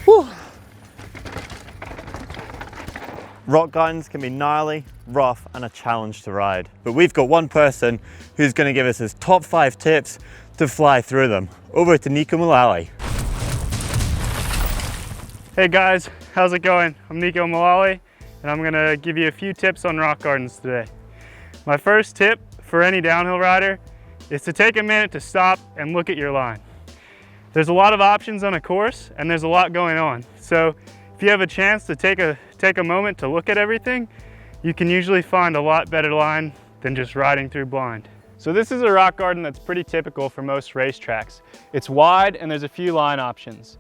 Whew. Rock gardens can be gnarly, rough, and a challenge to ride. But we've got one person who's going to give us his top 5 tips to fly through them. Over to Neko Mulally. Hey guys, how's it going? I'm Neko Mulally, and I'm going to give you a few tips on rock gardens today. My first tip for any downhill rider is to take a minute to stop and look at your line. There's a lot of options on a course, and there's a lot going on. So if you have a chance to take a moment to look at everything, you can usually find a lot better line than just riding through blind. So this is a rock garden that's pretty typical for most racetracks. It's wide and there's a few line options.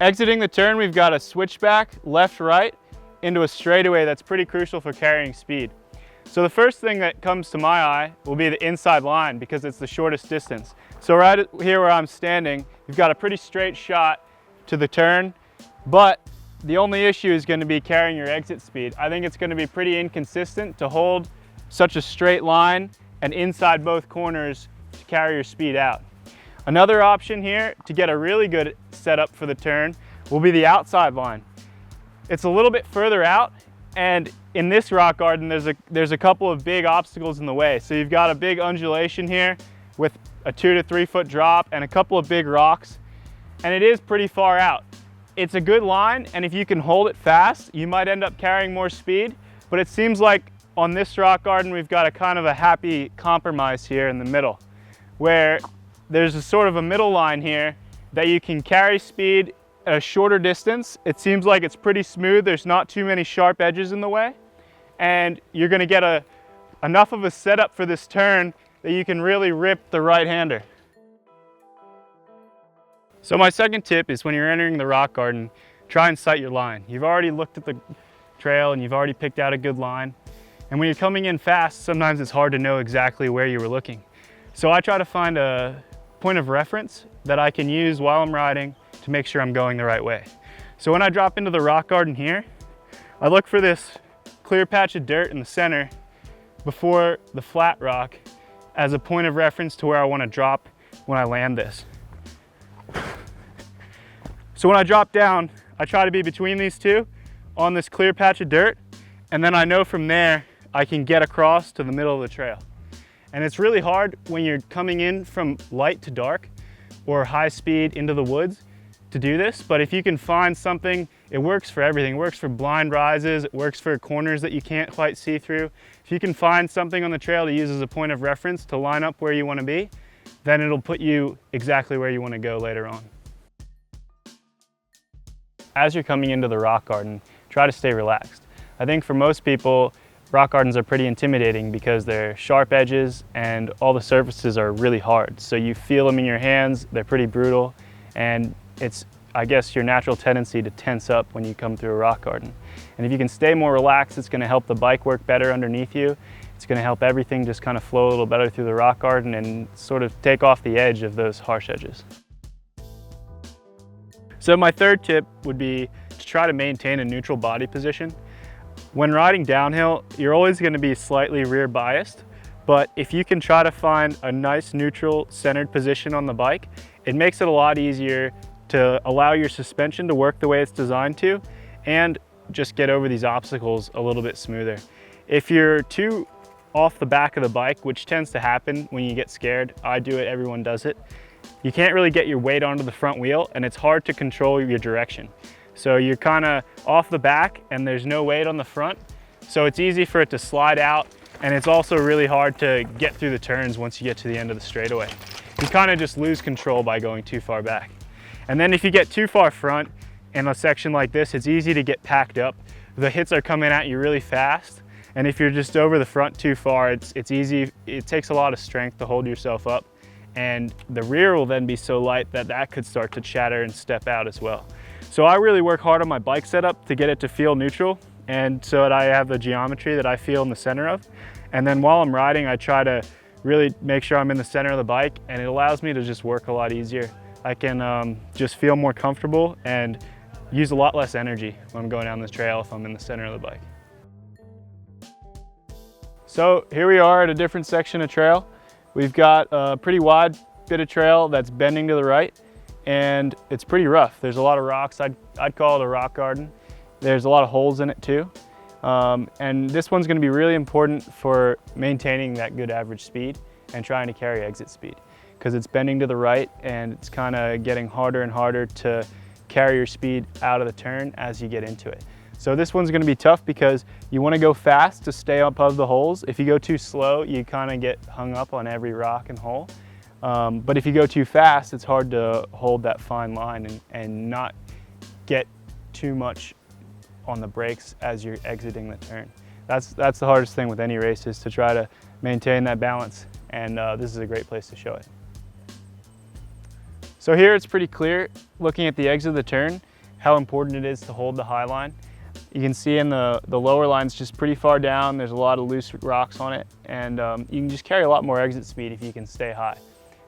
Exiting the turn, we've got a switchback left-right into a straightaway that's pretty crucial for carrying speed. So the first thing that comes to my eye will be the inside line because it's the shortest distance. So right here where I'm standing, you've got a pretty straight shot to the turn, but the only issue is going to be carrying your exit speed. I think it's going to be pretty inconsistent to hold such a straight line and inside both corners to carry your speed out. Another option here to get a really good setup for the turn will be the outside line. It's a little bit further out, and in this rock garden there's a couple of big obstacles in the way. So you've got a big undulation here with a 2 to 3 foot drop and a couple of big rocks, and it is pretty far out. It's a good line, and if you can hold it fast, you might end up carrying more speed, but it seems like on this rock garden we've got a kind of a happy compromise here in the middle, where there's a sort of a middle line here that you can carry speed at a shorter distance. It seems like it's pretty smooth, there's not too many sharp edges in the way, and you're gonna get enough of a setup for this turn that you can really rip the right-hander. So my second tip is when you're entering the rock garden, try and sight your line. You've already looked at the trail and you've already picked out a good line. And when you're coming in fast, sometimes it's hard to know exactly where you were looking. So I try to find a point of reference that I can use while I'm riding to make sure I'm going the right way. So when I drop into the rock garden here, I look for this clear patch of dirt in the center before the flat rock as a point of reference to where I want to drop when I land this. So when I drop down, I try to be between these two on this clear patch of dirt, and then I know from there I can get across to the middle of the trail. And it's really hard when you're coming in from light to dark or high speed into the woods to do this, but if you can find something, it works for everything. It works for blind rises, it works for corners that you can't quite see through. If you can find something on the trail to use as a point of reference to line up where you want to be, then it'll put you exactly where you want to go later on. As you're coming into the rock garden, try to stay relaxed. I think for most people, rock gardens are pretty intimidating because they're sharp edges and all the surfaces are really hard. So you feel them in your hands, they're pretty brutal, and it's, I guess, your natural tendency to tense up when you come through a rock garden. And if you can stay more relaxed, it's going to help the bike work better underneath you. It's going to help everything just kind of flow a little better through the rock garden and sort of take off the edge of those harsh edges. So my third tip would be to try to maintain a neutral body position. When riding downhill, you're always going to be slightly rear biased, but if you can try to find a nice neutral centered position on the bike, it makes it a lot easier to allow your suspension to work the way it's designed to and just get over these obstacles a little bit smoother. If you're too off the back of the bike, which tends to happen when you get scared, I do it, everyone does it, you can't really get your weight onto the front wheel and it's hard to control your direction. So you're kind of off the back and there's no weight on the front, so it's easy for it to slide out, and it's also really hard to get through the turns once you get to the end of the straightaway. You kind of just lose control by going too far back. And then if you get too far front in a section like this, it's easy to get packed up. The hits are coming at you really fast, and if you're just over the front too far, it's easy. It takes a lot of strength to hold yourself up, and the rear will then be so light that that could start to chatter and step out as well. So I really work hard on my bike setup to get it to feel neutral, and so that I have the geometry that I feel in the center of. And then while I'm riding, I try to really make sure I'm in the center of the bike, and it allows me to just work a lot easier. I can just feel more comfortable and use a lot less energy when I'm going down this trail if I'm in the center of the bike. So here we are at a different section of trail. We've got a pretty wide bit of trail that's bending to the right, and it's pretty rough. There's a lot of rocks. I'd call it a rock garden. There's a lot of holes in it too. And this one's going to be really important for maintaining that good average speed and trying to carry exit speed, because it's bending to the right and it's kind of getting harder and harder to carry your speed out of the turn as you get into it. So this one's going to be tough because you want to go fast to stay above the holes. If you go too slow, you kind of get hung up on every rock and hole. But if you go too fast, it's hard to hold that fine line and not get too much on the brakes as you're exiting the turn. That's the hardest thing with any race, is to try to maintain that balance, and this is a great place to show it. So here it's pretty clear, looking at the exit of the turn, how important it is to hold the high line. You can see in the lower line's just pretty far down. There's a lot of loose rocks on it, and you can just carry a lot more exit speed if you can stay high.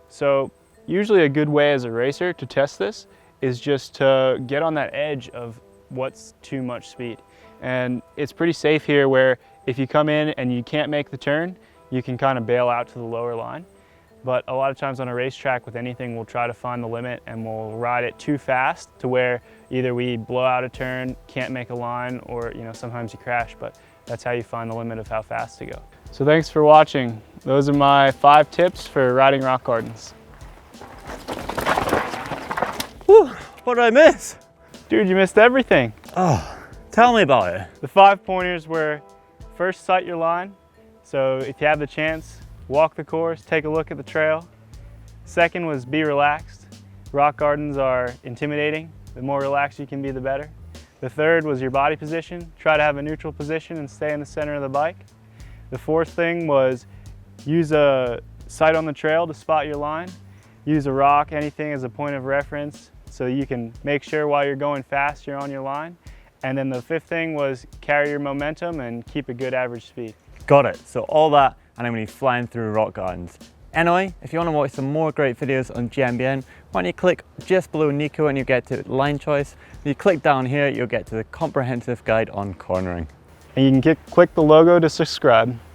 So usually a good way as a racer to test this is just to get on that edge of what's too much speed. And it's pretty safe here, where if you come in and you can't make the turn, you can kind of bail out to the lower line. But a lot of times on a racetrack with anything, we'll try to find the limit and we'll ride it too fast to where either we blow out a turn, can't make a line, or sometimes you crash, but that's how you find the limit of how fast to go. So thanks for watching. Those are my 5 tips for riding rock gardens. Whew, what did I miss? Dude, you missed everything. Oh, tell me about it. The 5 pointers were: first, sight your line. So if you have the chance, walk the course, take a look at the trail. Second was be relaxed. Rock gardens are intimidating. The more relaxed you can be, the better. The third was your body position. Try to have a neutral position and stay in the center of the bike. The fourth thing was use a sight on the trail to spot your line. Use a rock, anything, as a point of reference so you can make sure while you're going fast you're on your line. And then the fifth thing was carry your momentum and keep a good average speed. Got it. So all that, and I'm going to be flying through rock gardens. Anyway, if you want to watch some more great videos on GMBN, why don't you click just below Neko and you get to line choice. If you click down here, you'll get to the comprehensive guide on cornering. And you can click the logo to subscribe.